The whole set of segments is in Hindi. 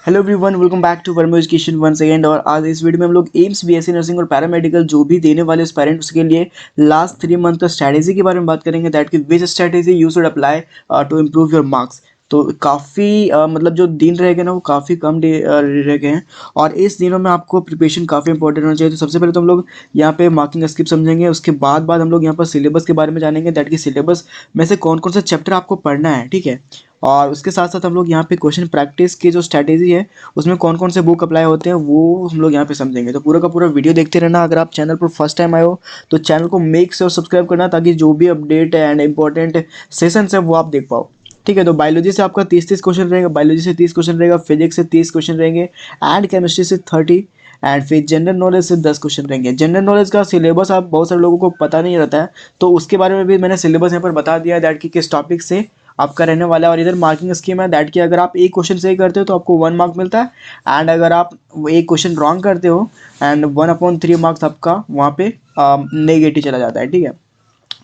Hello everyone, welcome back to Verma education once again. और आज इस वीडियो में हम लोग एम्स बीएससी नर्सिंग और पैरामेडिकल जो भी देने वाले पेरेंट्स के लिए लास्ट 3 मंथ का स्ट्रैटेजी के बारे में बात करेंगे। दैट की which strategy you should apply to improve your marks. तो काफ़ी मतलब जो दिन रह गए ना वो काफ़ी कम रह गए हैं और इस दिनों में आपको प्रिपरेशन काफ़ी इंपॉर्टेंट होना चाहिए। तो सबसे पहले तो हम लोग यहाँ पे मार्किंग स्क्रिप्ट समझेंगे, उसके बाद हम लोग यहाँ पर सिलेबस के बारे में जानेंगे। दैट की सिलेबस में से कौन कौन सा चैप्टर आपको पढ़ना है, ठीक है। और उसके साथ साथ हम लोग यहाँ पे क्वेश्चन प्रैक्टिस की जो स्ट्रैटेजी है उसमें कौन कौन से बुक अप्लाई होते हैं वो हम लोग यहाँ पे समझेंगे। तो पूरा का पूरा वीडियो देखते रहना। अगर आप चैनल पर फर्स्ट टाइम आए हो तो चैनल को मेक श्योर सब्सक्राइब करना ताकि जो भी अपडेट एंड इंपॉर्टेंट सेशंस है वो आप देख पाओ, ठीक है। तो बायोलॉजी से आपका 30 क्वेश्चन रहेगा, बायोलॉजी से 30 क्वेश्चन रहेगा, फिजिक्स से 30 क्वेश्चन रहेंगे एंड केमिस्ट्री से 30 एंड फिर जनरल नॉलेज से 10 क्वेश्चन रहेंगे। जनरल नॉलेज का सिलेबस आप बहुत सारे लोगों को पता नहीं रहता है, तो उसके बारे में भी मैंने सिलेबस यहाँ पर बता दिया है दैट की किस टॉपिक से आपका रहने वाला है। और इधर मार्किंग स्कीम है दैट की अगर आप एक क्वेश्चन सही करते हो तो आपको 1 मार्क मिलता है एंड अगर आप एक क्वेश्चन रॉन्ग करते हो एंड 1/3 मार्क्स आपका वहाँ पे नेगेटिव चला जाता है, ठीक है।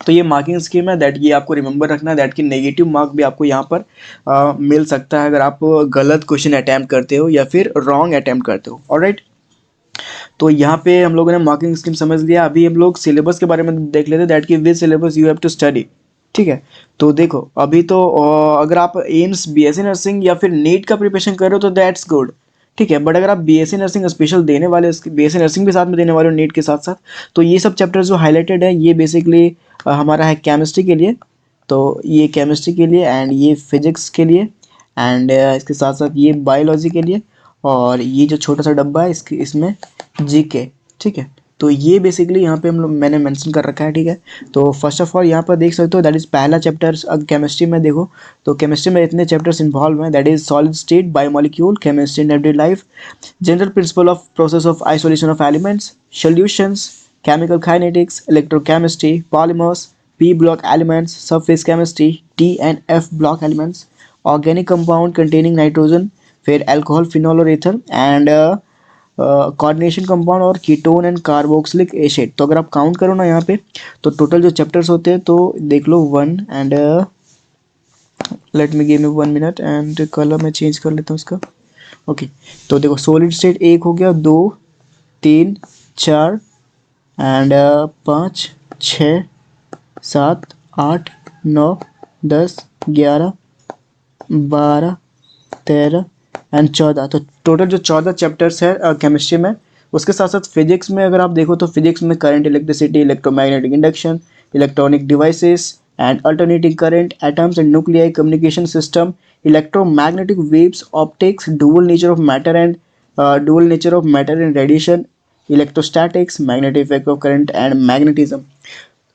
तो ये मार्किंग स्कीम है दैट ये आपको रिमेंबर रखना है दैट की नेगेटिव मार्क भी आपको यहाँ पर मिल सकता है अगर आप गलत क्वेश्चन अटैम्प्ट करते हो या फिर रॉन्ग अटैम्प्ट करते हो। ऑलराइट, तो यहाँ पे हम लोगों ने मार्किंग स्कीम समझ लिया। अभी हम लोग सिलेबस के बारे में देख लेते हैं दैट की which syllabus you have to study, ठीक है। तो देखो अभी तो अगर आप एम्स बीएससी नर्सिंग या फिर नीट का प्रिपरेशन कर रहे हो तो दैट्स गुड, ठीक है। बट अगर आप बीएससी नर्सिंग स्पेशल देने वाले, बीएससी नर्सिंग भी साथ में देने वाले हो नीट के साथ साथ, तो ये सब चैप्टर जो हाईलाइटेड है ये बेसिकली हमारा है केमिस्ट्री के लिए। तो ये केमिस्ट्री के लिए एंड ये फिजिक्स के लिए एंड इसके साथ साथ ये बायोलॉजी के लिए और ये जो छोटा सा डब्बा है इसके इसमें जीके, ठीक है। तो ये बेसिकली यहाँ पे हम लोग मैंने मेंशन कर रखा है, ठीक है। तो फर्स्ट ऑफ ऑल यहाँ पर देख सकते हो दैट इज पहला चैप्टर। केमिस्ट्री में देखो तो केमिस्ट्री में इतने चैप्टर्स इन्वॉल्व हैं that is solid state, biomolecule, chemistry in everyday life, general principle of process of isolation of elements, solutions, chemical kinetics, electrochemistry, polymers, P block elements, surface chemistry, T and F block elements, organic compound containing nitrogen, फिर अल्कोहल, फिनॉल और एथर एंड कोऑर्डिनेशन कंपाउंड और कीटोन एंड कार्बोक्सिलिक एसिड। तो अगर आप काउंट करो ना यहाँ पे तो टोटल जो चैप्टर्स होते हैं तो देख लो 1 and let me give me 1 minute and colour मैं चेंज कर लेता हूँ उसका। ओके, तो देखो सॉलिड स्टेट एक हो गया, 2, 3, 4 एंड 5, 6, 7, 8, 9, 10, 11, 12, 13 एंड 14। तो टोटल जो 14 चैप्टर्स है केमिस्ट्री में। उसके साथ साथ फिजिक्स में अगर आप देखो तो फिजिक्स में current, electricity, electromagnetic induction, electronic devices and alternating current, atoms and nuclei, communication system, electromagnetic waves, optics, dual nature of matter and radiation, electrostatics, magnetic effect of current and magnetism.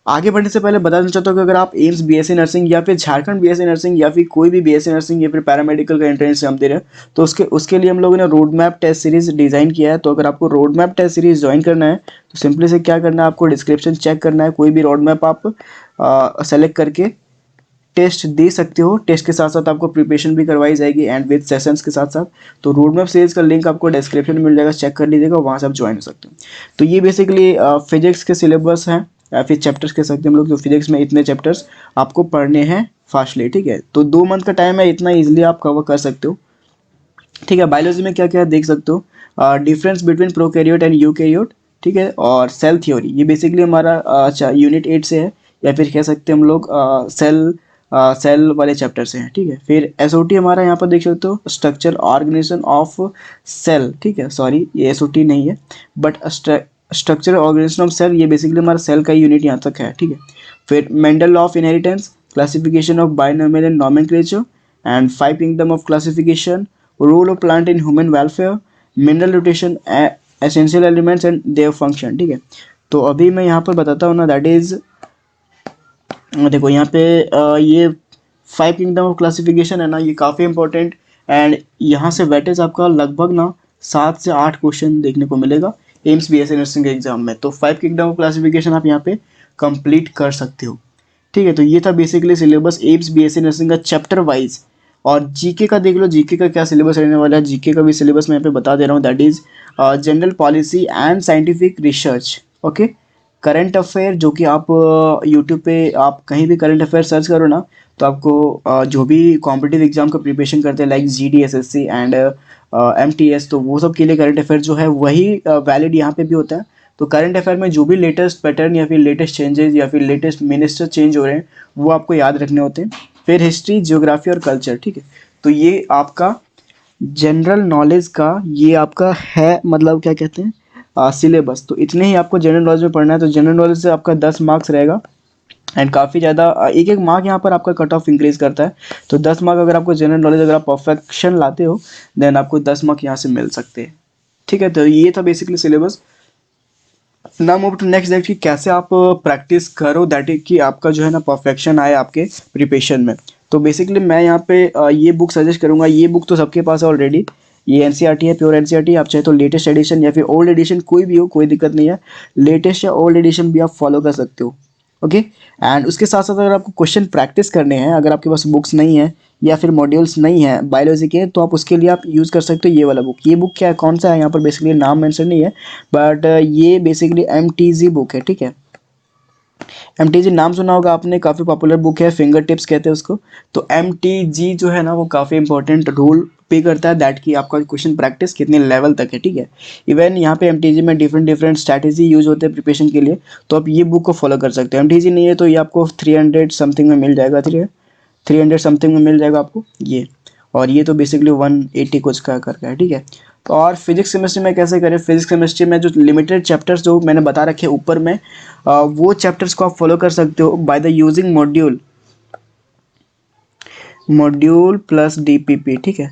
आगे बढ़ने से पहले बताना चाहता हूँ कि अगर आप एम्स बीएससी नर्सिंग या फिर झारखंड बीएससी नर्सिंग या फिर कोई भी बीएससी नर्सिंग या फिर पैरामेडिकल का एंट्रेंस एग्जाम दे रहे हैं तो उसके लिए हम लोगों ने road map test series design किया है। तो अगर आपको road map test series join करना है तो सिंपली से क्या करना है, आपको डिस्क्रिप्शन चेक करना है, कोई भी रोड मैप आप सेलेक्ट करके टेस्ट दे सकते हो। टेस्ट के साथ साथ आपको प्रिपरेशन भी करवाई जाएगी एंड विद सेशंस के साथ साथ। तो रोड मैप सीरीज का लिंक आपको डिस्क्रिप्शन में मिल जाएगा, चेक कर लीजिएगा, वहाँ से आप ज्वाइन हो सकते हो। तो ये बेसिकली फिजिक्स के सिलेबस हैं या फिर चैप्टर्स कह सकते हैं हम लोग। जो फिजिक्स में इतने चैप्टर्स आपको पढ़ने हैं फास्टली, ठीक है। तो 2 मंथ का टाइम है, इतना ईजिली आप कवर कर सकते हो, ठीक है। बायोलॉजी में क्या क्या देख सकते हो, difference between prokaryote and eukaryote, ठीक है। और सेल थ्योरी ये बेसिकली हमारा यूनिट 8 से है या फिर कह सकते हैं हम लोग सेल वाले चैप्टर से हैं, ठीक है। फिर एसओटी हमारा यहाँ पर देख सकते हो, स्ट्रक्चर ऑर्गेनाइजेशन ऑफ सेल, ठीक है। सॉरी ये एसओटी नहीं है but structure organisation of cell, ये बेसिकली हमारा सेल का यूनिट यहाँ तक है, ठीक है। फिर Mendel law of inheritance, classification of binomial and nomenclature and 5 kingdom of classification, role of plant in human welfare, mineral rotation, essential elements and their function, ठीक है। तो अभी मैं यहाँ पर बताता हूँ ना, दैट इज देखो यहाँ पे ये 5 किंगडम ऑफ क्लासिफिकेशन है ना, ये काफ़ी इंपॉर्टेंट एंड यहाँ से वेटेज आपका लगभग ना 7 से 8 क्वेश्चन देखने को मिलेगा एम्स बीएससी नर्सिंग के एग्जाम में। तो 5 किंगडम ऑफ क्लासिफिकेशन आप यहाँ पे कंप्लीट कर सकते हो, ठीक है। तो ये था basically syllabus AIIMS BSc nursing का चैप्टर वाइज। और जीके का देख लो, जीके का क्या सिलेबस रहने वाला है। जीके का भी सिलेबस मैं यहाँ पे बता दे रहा हूँ, that is general policy and scientific research, okay. Current affair जो कि आप यूट्यूब पे आप कहीं भी करंट अफेयर सर्च करो ना तो आपको जो भी कॉम्पिटिटिव एग्जाम का प्रिपरेशन करते हैं like GD SSC and MTS, तो वो सब के लिए करंट अफेयर जो है वही वैलिड यहाँ पे भी होता है। तो करंट अफेयर में जो भी लेटेस्ट पैटर्न या फिर लेटेस्ट चेंजेस या फिर लेटेस्ट मिनिस्टर चेंज हो रहे हैं वो आपको याद रखने होते हैं। फिर हिस्ट्री, ज्योग्राफी और कल्चर, ठीक है। तो ये आपका जनरल नॉलेज का ये आपका है, मतलब क्या कहते हैं सिलेबस। तो इतने ही आपको जनरल नॉलेज में पढ़ना है। तो जनरल नॉलेज से आपका 10 मार्क्स रहेगा एंड काफ़ी ज़्यादा एक एक मार्क यहाँ पर आपका कट ऑफ इंक्रीज करता है। तो 10 मार्क अगर आपको जनरल नॉलेज अगर आप परफेक्शन लाते हो देन आपको 10 मार्क यहाँ से मिल सकते हैं, ठीक है। तो ये था बेसिकली सिलेबस। ना मूव टू नेक्स्ट दैट कि कैसे आप प्रैक्टिस करो, दैट इज कि आपका जो है ना परफेक्शन आए आपके प्रिपरेशन में। तो बेसिकली मैं यहाँ पे ये बुक सजेस्ट करूँगा। ये बुक तो सबके पास है ऑलरेडी, ये NCERT है, प्योर NCERT। आप चाहे तो लेटेस्ट एडिशन या फिर ओल्ड एडिशन कोई भी हो, कोई दिक्कत नहीं है, लेटेस्ट या ओल्ड एडिशन भी आप फॉलो कर सकते हो, ओके। एंड उसके साथ साथ अगर आपको क्वेश्चन प्रैक्टिस करने हैं, अगर आपके पास बुक्स नहीं है या फिर मॉड्यूल्स नहीं है बायोलॉजी के, तो आप उसके लिए आप यूज़ कर सकते हो ये वाला बुक। ये बुक क्या है, कौन सा है, यहाँ पर बेसिकली नाम मेंशन नहीं है, बट ये बेसिकली MTG बुक है, ठीक है। MTG नाम सुना होगा आपने, काफ़ी पॉपुलर बुक है, फिंगर टिप्स कहते हैं उसको। तो MTG जो है ना वो काफ़ी इंपॉर्टेंट रोल पे करता है दैट कि आपका क्वेश्चन प्रैक्टिस कितने लेवल तक है, ठीक है। इवन यहाँ पे MTG में डिफरेंट स्ट्रैटेजी यूज होते हैं प्रिपरेशन के लिए, तो आप ये बुक को फॉलो कर सकते हो। MTG नहीं है तो ये आपको 300 समथिंग में मिल जाएगा, 300 समथिंग में मिल जाएगा आपको ये। और ये तो बेसिकली 180 कुछ का करके है, ठीक है। तो और फिजिक्स केमिस्ट्री में कैसे करें, फिजिक्स केमिस्ट्री में जो लिमिटेड चैप्टर्स जो मैंने बता रखे हैं ऊपर में, वो चैप्टर्स को आप फॉलो कर सकते हो by the using module plus DPP, ठीक है।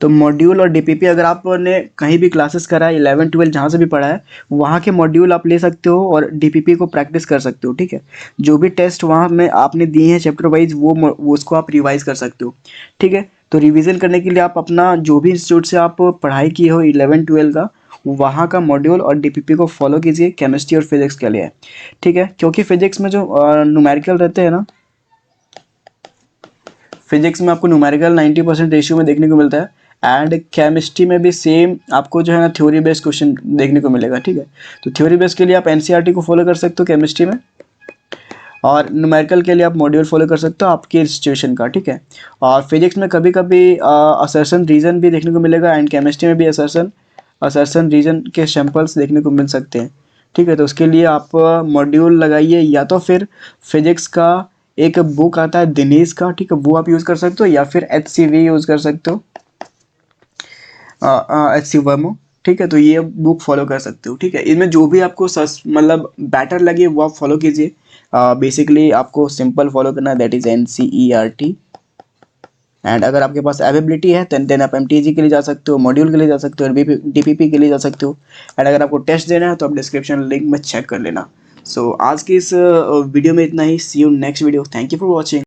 तो मॉड्यूल और DPP अगर आपने कहीं भी क्लासेस करा है 11 12 जहाँ से भी पढ़ा है, वहाँ के मॉड्यूल आप ले सकते हो और DPP को प्रैक्टिस कर सकते हो, ठीक है। जो भी टेस्ट वहाँ में आपने दिए हैं चैप्टर वाइज वो उसको आप रिवाइज कर सकते हो, ठीक है। तो रिवीजन करने के लिए आप अपना जो भी इंस्टीट्यूट से आप पढ़ाई किए हो 11 12 का, वहाँ का मॉड्यूल और DPP को फॉलो कीजिए केमिस्ट्री और फिजिक्स के लिए, ठीक है। क्योंकि फिजिक्स में जो न्यूमेरिकल रहते हैं ना, फिजिक्स में आपको न्यूमेरिकल 90% रेशियो में देखने को मिलता है एंड केमिस्ट्री में भी सेम आपको जो है ना थ्योरी बेस्ड क्वेश्चन देखने को मिलेगा, ठीक है। तो थ्योरी बेस्ड के लिए आप NCERT को फॉलो कर सकते हो केमिस्ट्री में, और न्यूमेरिकल के लिए आप मॉड्यूल फॉलो कर सकते हो आपके इंस्टीट्यूशन का, ठीक है। और फिजिक्स में कभी कभी असर्शन रीजन भी देखने को मिलेगा एंड केमिस्ट्री में भी असर्शन रीजन के सैंपल्स देखने को मिल सकते हैं, ठीक है। तो उसके लिए आप मॉड्यूल लगाइए, या तो फिर फिजिक्स का एक बुक आता है दिनेश का, ठीक है, वो आप यूज़ कर सकते हो, या फिर HCV यूज़ कर सकते हो, HC वर्मो, ठीक है। तो ये बुक फॉलो कर सकते हो, ठीक है। इनमें जो भी आपको मतलब बेटर लगे वो आप फॉलो कीजिए। बेसिकली आपको सिंपल फॉलो करना है, दैट इज़ NCERT। एंड अगर आपके पास अवेबिलिटी है देन आप MTG के लिए जा सकते हो, मॉड्यूल के लिए जा सकते हो और DPP के लिए जा सकते हो। एंड अगर आपको टेस्ट देना है तो आप डिस्क्रिप्शन लिंक में चेक कर लेना। सो आज की इस वीडियो में इतना ही। See you next video. Thank you for watching.